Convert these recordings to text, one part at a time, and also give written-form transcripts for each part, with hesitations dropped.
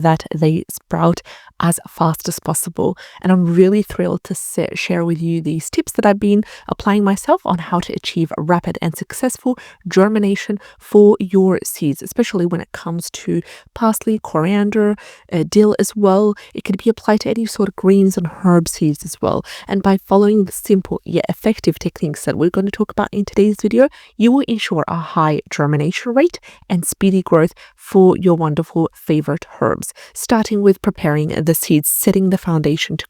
that they sprout as fast as possible. And I'm really thrilled to share with you these tips that I've been applying myself on how to achieve rapid and successful germination for your seeds, especially when it comes to parsley, coriander, dill as well. It can be applied to any sort of greens and herb seeds as well. And by following the simple yet effective techniques that we're going to talk about in today's video, you will ensure a high germination rate and speedy growth for your wonderful favorite herbs, starting with preparing the seeds, setting the foundation to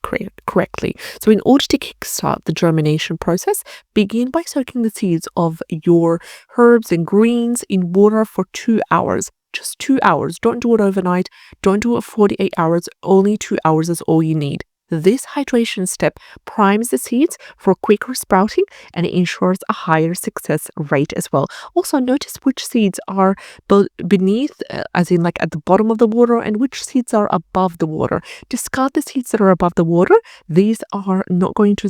correctly. So in order to kickstart the germination process, begin by soaking the seeds of your herbs and greens in water for 2 hours. Just 2 hours. Don't do it overnight. Don't do it 48 hours. Only 2 hours is all you need. This hydration step primes the seeds for quicker sprouting and ensures a higher success rate as well. Also, notice which seeds are beneath, as in like at the bottom of the water, and which seeds are above the water. Discard the seeds that are above the water. They are not going to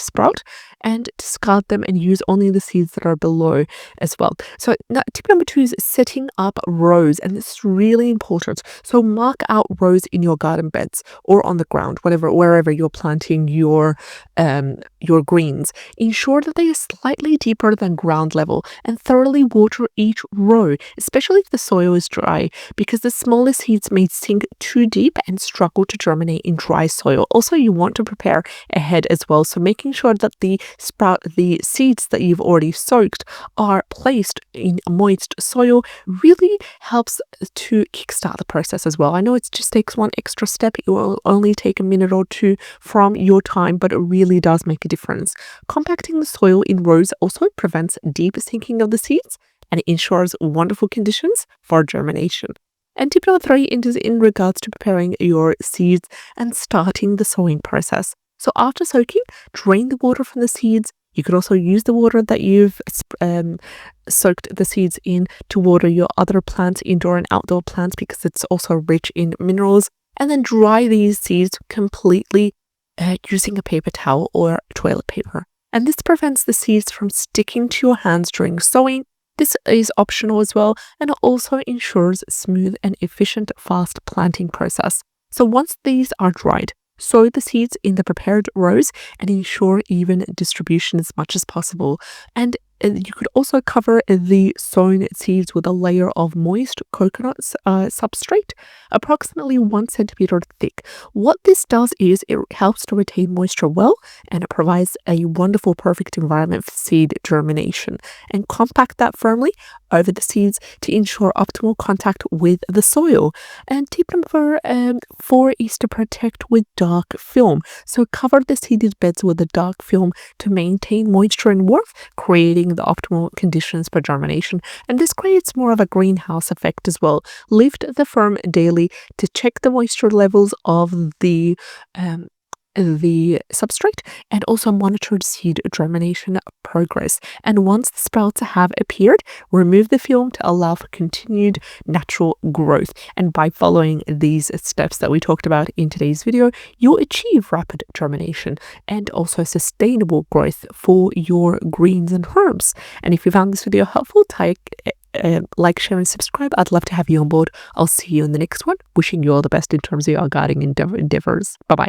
sprout, and discard them and use only the seeds that are below as well. So now, tip number 2 is setting up rows, and this is really important. So mark out rows in your garden beds or on the ground, wherever you're planting your greens. Ensure that they are slightly deeper than ground level and thoroughly water each row, especially if the soil is dry, because the smaller seeds may sink too deep and struggle to germinate in dry soil. Also, you want to prepare ahead as well, so making sure that the seeds that you've already soaked are placed in moist soil really helps to kickstart the process as well. I know it just takes one extra step. It will only take a minute or two from your time, but it really does make a difference. Compacting the soil in rows also prevents deep sinking of the seeds and ensures wonderful conditions for germination. And tip number 3 is in regards to preparing your seeds and starting the sowing process. So after soaking, drain the water from the seeds. You could also use the water that you've soaked the seeds in to water your other plants, indoor and outdoor plants, because it's also rich in minerals. And then dry these seeds completely using a paper towel or toilet paper. And this prevents the seeds from sticking to your hands during sowing. This is optional as well, and it also ensures a smooth and efficient fast planting process. So once these are dried, sow the seeds in the prepared rows and ensure even distribution as much as possible. And you could also cover the sown seeds with a layer of moist coconut substrate, approximately 1 centimeter thick. What this does is it helps to retain moisture well, and it provides a wonderful, perfect environment for seed germination. And compact that firmly over the seeds to ensure optimal contact with the soil. And tip number 4 is to protect with dark film. So cover the seeded beds with a dark film to maintain moisture and warmth, creating the optimal conditions for germination. And this creates more of a greenhouse effect as well. Lift the firm daily to check the moisture levels of the substrate, and also monitor seed germination progress. And once the sprouts have appeared, remove the film to allow for continued natural growth. And by following these steps that we talked about in today's video, you'll achieve rapid germination and also sustainable growth for your greens and herbs. And if you found this video helpful, like, share and subscribe. I'd love to have you on board. I'll see you in the next one. Wishing you all the best in terms of your gardening endeavors. Bye bye.